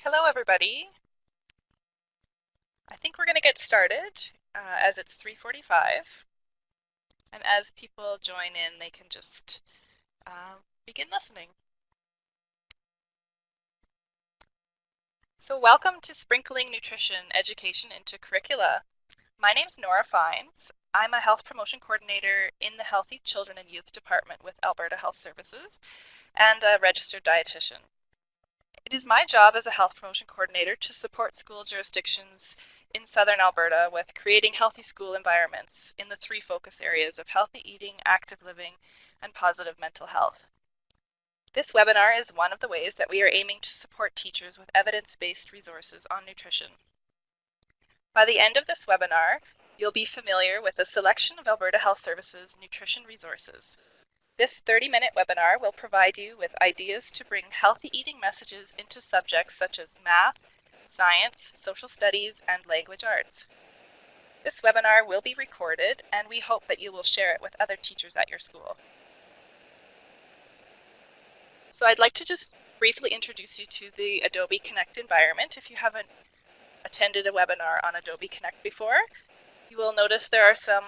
Hello, everybody. I think we're going to get started as it's 3:45, and as people join in, they can just begin listening. So welcome to Sprinkling Nutrition Education into Curricula. My name's Nora Fines. I'm a health promotion coordinator in the Healthy Children and Youth Department with Alberta Health Services and a registered dietitian. It is my job as a health promotion coordinator to support school jurisdictions in southern Alberta with creating healthy school environments in the three focus areas of healthy eating, active living, and positive mental health. This webinar is one of the ways that we are aiming to support teachers with evidence-based resources on nutrition. By the end of this webinar, you'll be familiar with a selection of Alberta Health Services nutrition resources. This 30-minute webinar will provide you with ideas to bring healthy eating messages into subjects such as math, science, social studies, and language arts. This webinar will be recorded, and we hope that you will share it with other teachers at your school. So I'd like to just briefly introduce you to the Adobe Connect environment. If you haven't attended a webinar on Adobe Connect before, you will notice there are some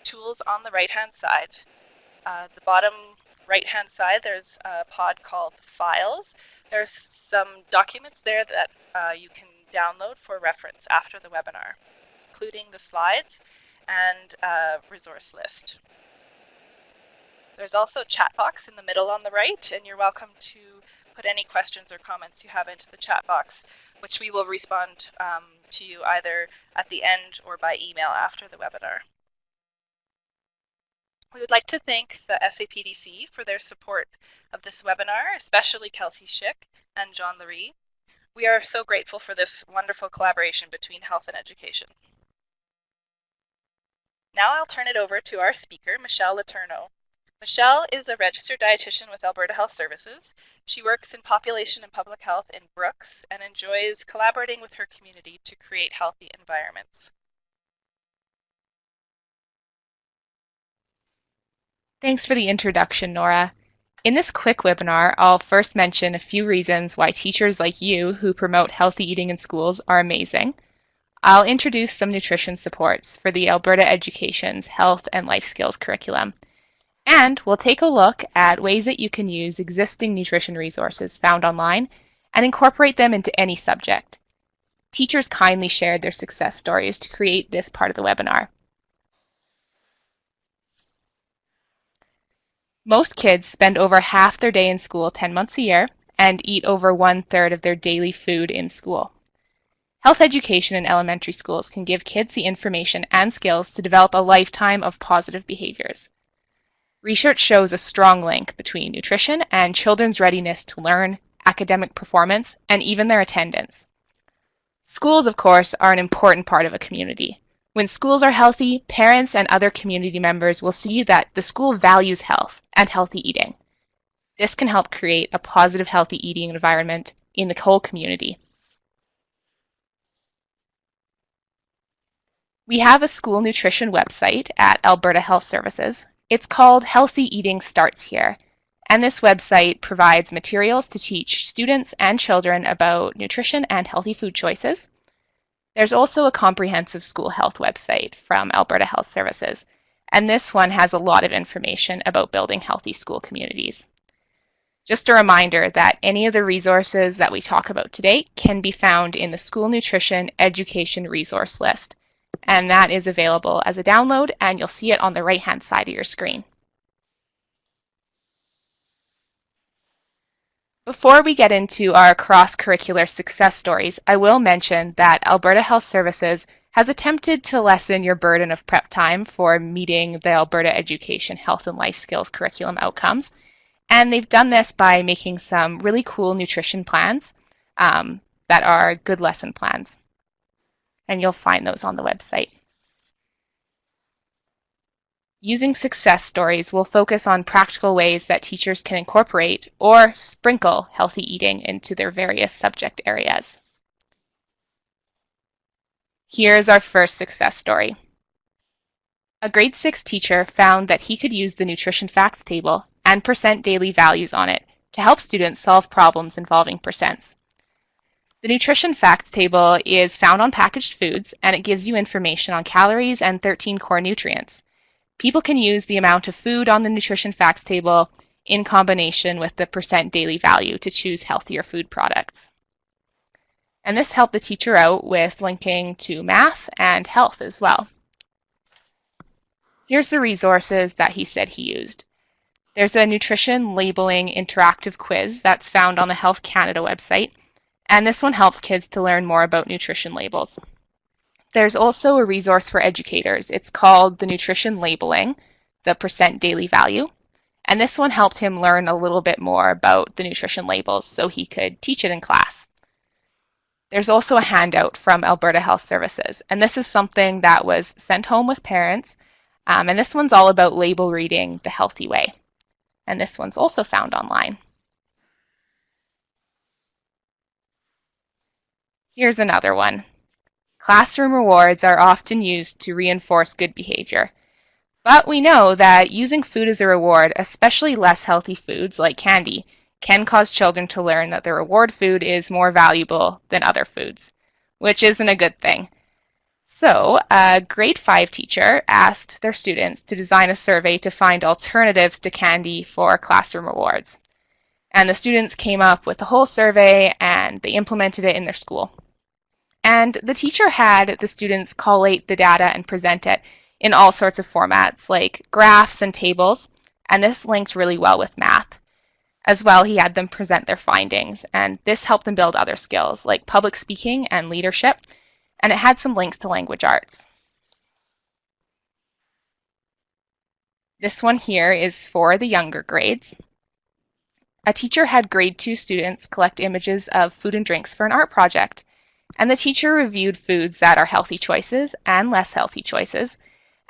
tools on the right-hand side. The bottom right-hand side, there's a pod called Files. There's some documents there that you can download for reference after the webinar, including the slides and a resource list. There's also a chat box in the middle on the right, and you're welcome to put any questions or comments you have into the chat box, which we will respond to you either at the end or by email after the webinar. We would like to thank the SAPDC for their support of this webinar, especially Kelsey Schick and John Laree. We are so grateful for this wonderful collaboration between health and education. Now I'll turn it over to our speaker, Michelle Letourneau. Michelle is a registered dietitian with Alberta Health Services. She works in population and public health in Brooks and enjoys collaborating with her community to create healthy environments. Thanks for the introduction, Nora. In this quick webinar, I'll first mention a few reasons why teachers like you who promote healthy eating in schools are amazing. I'll introduce some nutrition supports for the Alberta Education's Health and Life Skills curriculum. And we'll take a look at ways that you can use existing nutrition resources found online and incorporate them into any subject. Teachers kindly shared their success stories to create this part of the webinar. Most kids spend over half their day in school 10 months a year and eat over 1/3 of their daily food in school. Health education in elementary schools can give kids the information and skills to develop a lifetime of positive behaviors. Research shows a strong link between nutrition and children's readiness to learn, academic performance, and even their attendance. Schools, of course, are an important part of a community. When schools are healthy, parents and other community members will see that the school values health and healthy eating. This can help create a positive, healthy eating environment in the whole community. We have a school nutrition website at Alberta Health Services. It's called Healthy Eating Starts Here, and this website provides materials to teach students and children about nutrition and healthy food choices. There's also a comprehensive school health website from Alberta Health Services, and this one has a lot of information about building healthy school communities. Just a reminder that any of the resources that we talk about today can be found in the School Nutrition Education Resource List, and that is available as a download, and you'll see it on the right-hand side of your screen. Before we get into our cross-curricular success stories, I will mention that Alberta Health Services has attempted to lessen your burden of prep time for meeting the Alberta Education Health and Life Skills curriculum outcomes. And they've done this by making some really cool nutrition plans that are good lesson plans. And you'll find those on the website. Using success stories, we'll focus on practical ways that teachers can incorporate or sprinkle healthy eating into their various subject areas. Here's our first success story. A grade 6 teacher found that he could use the nutrition facts table and percent daily values on it to help students solve problems involving percents. The nutrition facts table is found on packaged foods, and it gives you information on calories and 13 core nutrients. People can use the amount of food on the nutrition facts table in combination with the percent daily value to choose healthier food products. And this helped the teacher out with linking to math and health as well. Here's the resources that he said he used. There's a nutrition labeling interactive quiz that's found on the Health Canada website, and this one helps kids to learn more about nutrition labels. There's also a resource for educators. It's called the Nutrition Labeling, the percent daily value, and this one helped him learn a little bit more about the nutrition labels so he could teach it in class. There's also a handout from Alberta Health Services, and this is something that was sent home with parents, and this one's all about label reading the healthy way. And this one's also found online. Here's another one. Classroom rewards are often used to reinforce good behavior. But we know that using food as a reward, especially less healthy foods like candy, can cause children to learn that the reward food is more valuable than other foods, which isn't a good thing. So, a grade 5 teacher asked their students to design a survey to find alternatives to candy for classroom rewards. And the students came up with the whole survey and they implemented it in their school. And the teacher had the students collate the data and present it in all sorts of formats like graphs and tables, and this linked really well with math. As well, he had them present their findings, and this helped them build other skills like public speaking and leadership, and it had some links to language arts. This one here is for the younger grades. A teacher had grade 2 students collect images of food and drinks for an art project, and the teacher reviewed foods that are healthy choices and less healthy choices,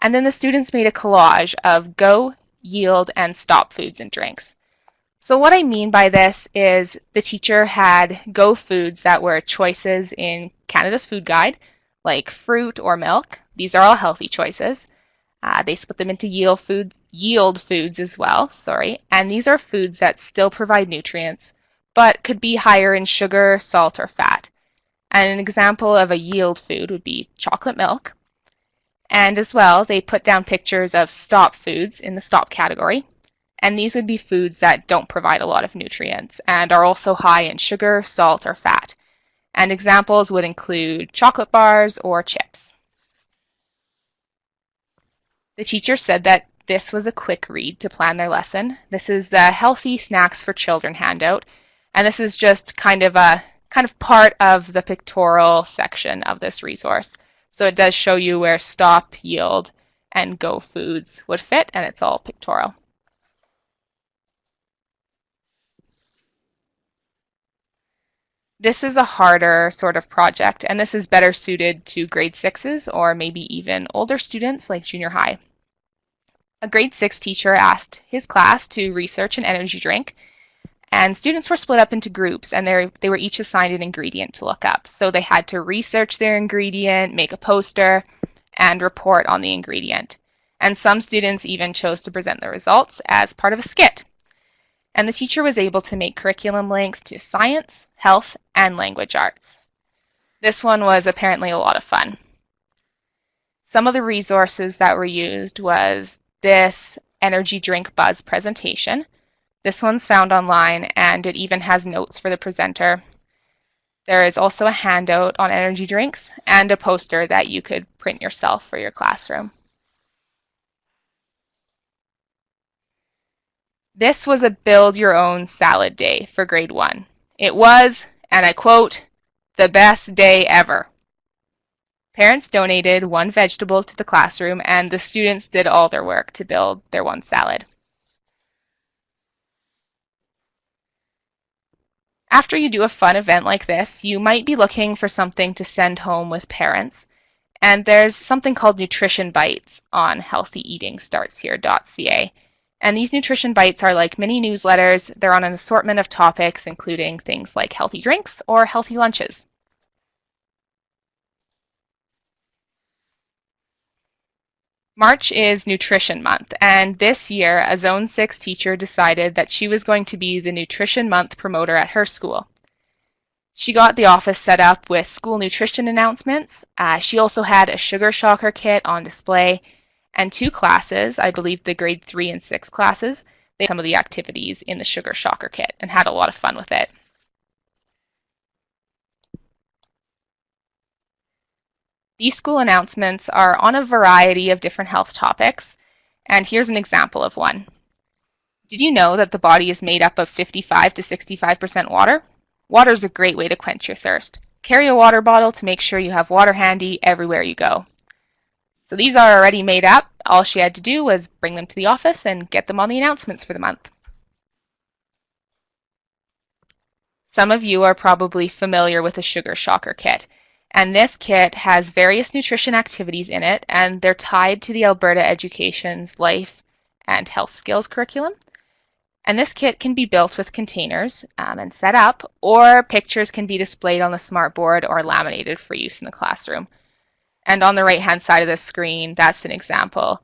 and then the students made a collage of go, yield, and stop foods and drinks. So what I mean by this is the teacher had go foods that were choices in Canada's food guide, like fruit or milk. These are all healthy choices. They split them into yield foods as well, and these are foods that still provide nutrients, but could be higher in sugar, salt, or fat. And an example of a yield food would be chocolate milk. And as well, they put down pictures of stop foods in the stop category. And these would be foods that don't provide a lot of nutrients and are also high in sugar, salt, or fat. And examples would include chocolate bars or chips. The teacher said that this was a quick read to plan their lesson. This is the Healthy Snacks for Children handout, and this is just kind of part of the pictorial section of this resource. So it does show you where stop, yield, and go foods would fit, and it's all pictorial. This is a harder sort of project, and this is better suited to grade 6s or maybe even older students like junior high. A grade 6 teacher asked his class to research an energy drink, and students were split up into groups, and they were each assigned an ingredient to look up. So they had to research their ingredient, make a poster, and report on the ingredient. And some students even chose to present the results as part of a skit. And the teacher was able to make curriculum links to science, health, and language arts. This one was apparently a lot of fun. Some of the resources that were used was this energy drink buzz presentation. This one's found online, and it even has notes for the presenter. There is also a handout on energy drinks and a poster that you could print yourself for your classroom. This was a build your own salad day for grade 1. It was, and I quote, the best day ever. Parents donated one vegetable to the classroom, and the students did all their work to build their one salad. After you do a fun event like this, you might be looking for something to send home with parents, and there's something called Nutrition Bites on healthyeatingstartshere.ca. And these nutrition bites are like mini newsletters. They're on an assortment of topics, including things like healthy drinks or healthy lunches. March is Nutrition Month, and this year a Zone 6 teacher decided that she was going to be the Nutrition Month promoter at her school. She got the office set up with school nutrition announcements. She also had a sugar shocker kit on display and two classes, I believe the grade 3 and 6 classes. They did some of the activities in the sugar shocker kit and had a lot of fun with it. These school announcements are on a variety of different health topics, and here's an example of one. Did you know that the body is made up of 55 to 65% water? Water is a great way to quench your thirst. Carry a water bottle to make sure you have water handy everywhere you go. So these are already made up. All she had to do was bring them to the office and get them on the announcements for the month. Some of you are probably familiar with a sugar shocker kit. And this kit has various nutrition activities in it, and they're tied to the Alberta Education's life and health skills curriculum. And this kit can be built with containers and set up, or pictures can be displayed on the smart board or laminated for use in the classroom. And on the right-hand side of the screen, that's an example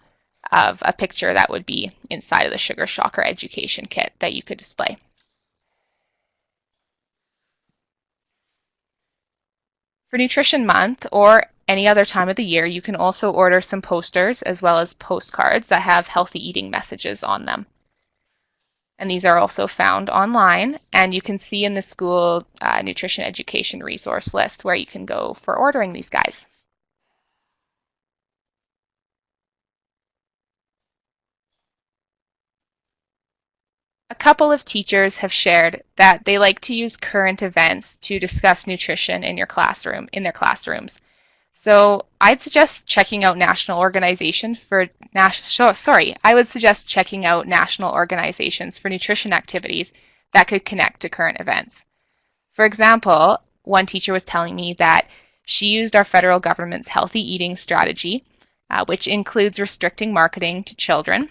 of a picture that would be inside of the Sugar Shocker Education Kit that you could display. For Nutrition Month or any other time of the year, you can also order some posters as well as postcards that have healthy eating messages on them. And these are also found online, and you can see in the school nutrition education resource list where you can go for ordering these guys. A couple of teachers have shared that they like to use current events to discuss nutrition in their classrooms. So I'd suggest checking out national organizations for national organizations for nutrition activities that could connect to current events. For example, one teacher was telling me that she used our federal government's healthy eating strategy, which includes restricting marketing to children.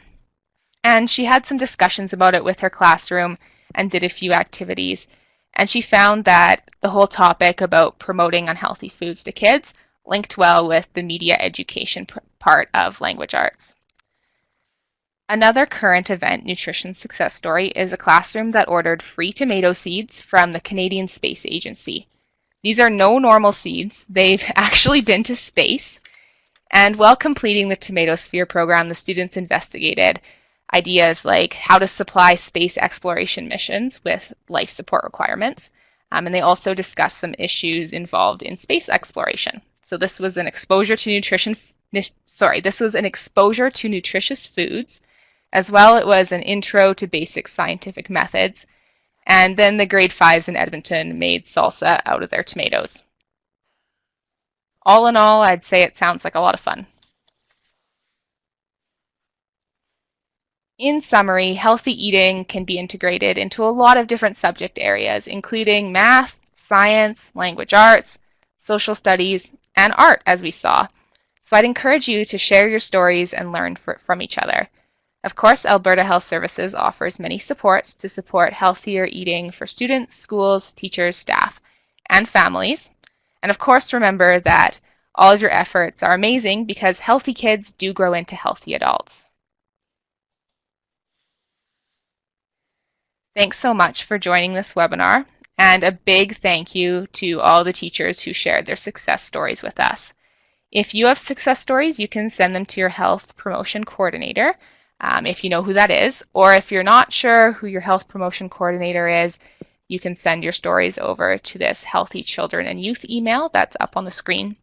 And she had some discussions about it with her classroom and did a few activities. And she found that the whole topic about promoting unhealthy foods to kids linked well with the media education part of language arts. Another current event nutrition success story is a classroom that ordered free tomato seeds from the Canadian Space Agency. These are no normal seeds. They've actually been to space. And while completing the Tomato Sphere program, the students investigated ideas like how to supply space exploration missions with life support requirements. And they also discussed some issues involved in space exploration. So this was an exposure to nutritious foods. As well, it was an intro to basic scientific methods. And then the grade 5s in Edmonton made salsa out of their tomatoes. All in all, I'd say it sounds like a lot of fun. In summary, healthy eating can be integrated into a lot of different subject areas, including math, science, language arts, social studies, and art, as we saw. So I'd encourage you to share your stories and learn from each other. Of course, Alberta Health Services offers many supports to support healthier eating for students, schools, teachers, staff, and families. And of course, remember that all of your efforts are amazing because healthy kids do grow into healthy adults. Thanks so much for joining this webinar, and a big thank you to all the teachers who shared their success stories with us. If you have success stories, you can send them to your health promotion coordinator, if you know who that is, or if you're not sure who your health promotion coordinator is, you can send your stories over to this Healthy Children and Youth email that's up on the screen.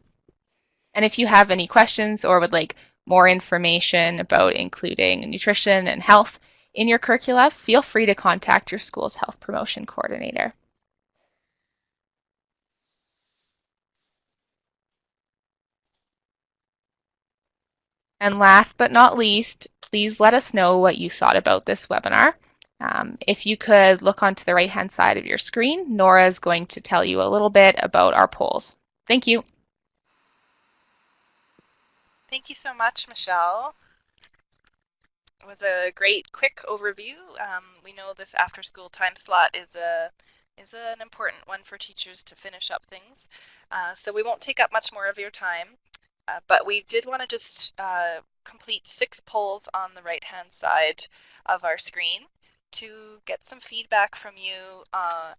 And if you have any questions or would like more information about including nutrition and health in your curricula, feel free to contact your school's health promotion coordinator. And last but not least, please let us know what you thought about this webinar. If you could look onto the right-hand side of your screen, Nora is going to tell you a little bit about our polls. Thank you. Thank you so much, Michelle. It was a great, quick overview. We know this after-school time slot is an important one for teachers to finish up things. So we won't take up much more of your time, but we did want to just complete 6 polls on the right-hand side of our screen to get some feedback from you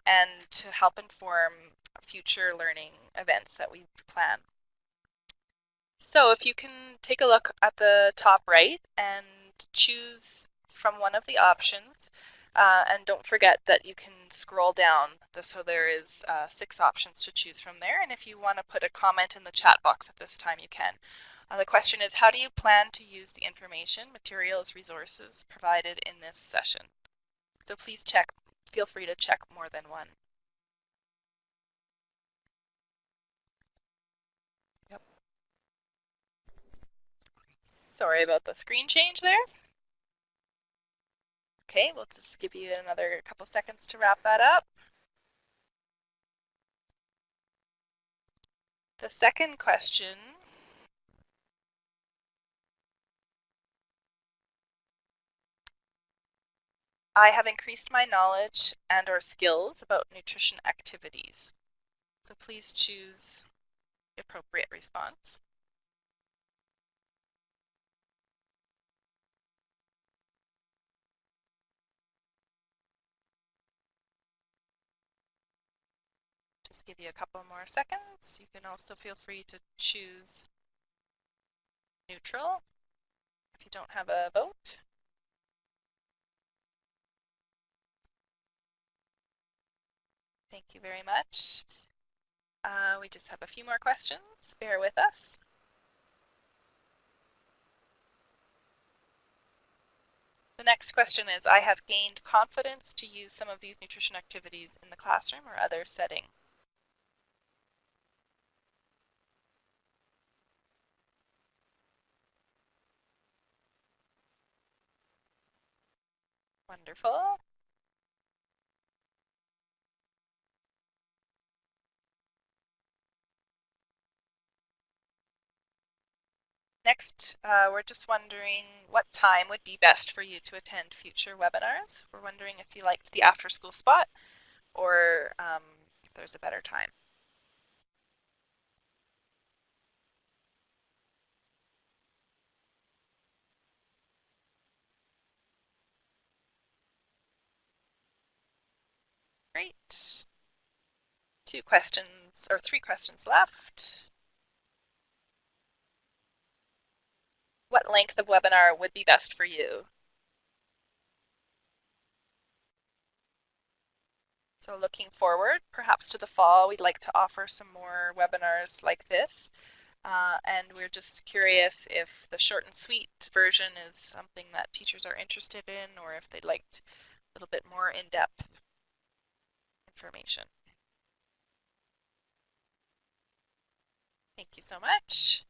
and to help inform future learning events that we plan. So if you can take a look at the top right and choose from one of the options, and don't forget that you can scroll down, so there is 6 options to choose from there, and if you want to put a comment in the chat box at this time, you can. The question is, how do you plan to use the information, materials, resources provided in this session? So please feel free to check more than one. Yep. Sorry about the screen change there. Okay, we'll just give you another couple seconds to wrap that up. The second question I have increased my knowledge and or skills about nutrition activities. So please choose the appropriate response. Just give you a couple more seconds. You can also feel free to choose neutral if you don't have a vote. Thank you very much. We just have a few more questions. Bear with us. The next question is, I have gained confidence to use some of these nutrition activities in the classroom or other setting. Wonderful. Next, we're just wondering what time would be best for you to attend future webinars. We're wondering if you liked the after school spot or if there's a better time. Great. 2 questions or 3 questions left. What length of webinar would be best for you? So looking forward, perhaps to the fall, we'd like to offer some more webinars like this. And we're just curious if the short and sweet version is something that teachers are interested in, or if they'd like a little bit more in-depth information. Thank you so much.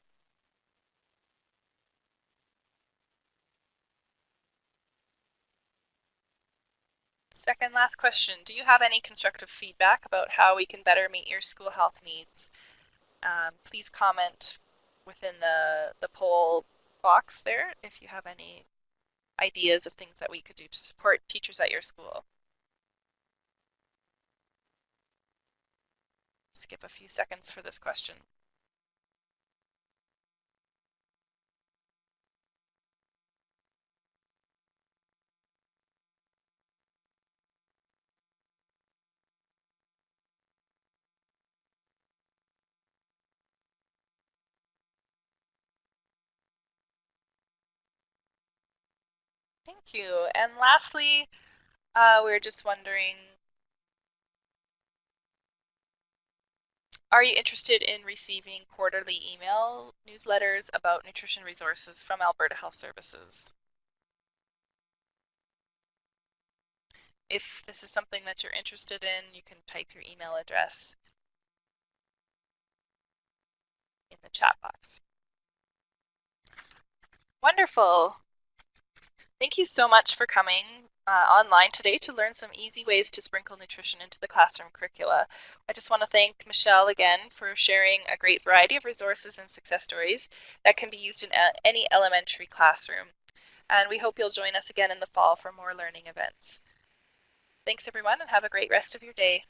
Second last question, do you have any constructive feedback about how we can better meet your school health needs? Please comment within the poll box there if you have any ideas of things that we could do to support teachers at your school. Skip a few seconds for this question. Thank you. And lastly, we're just wondering, are you interested in receiving quarterly email newsletters about nutrition resources from Alberta Health Services? If this is something that you're interested in, you can type your email address in the chat box. Wonderful. Thank you so much for coming online today to learn some easy ways to sprinkle nutrition into the classroom curricula. I just want to thank Michelle again for sharing a great variety of resources and success stories that can be used in any elementary classroom. And we hope you'll join us again in the fall for more learning events. Thanks everyone, and have a great rest of your day.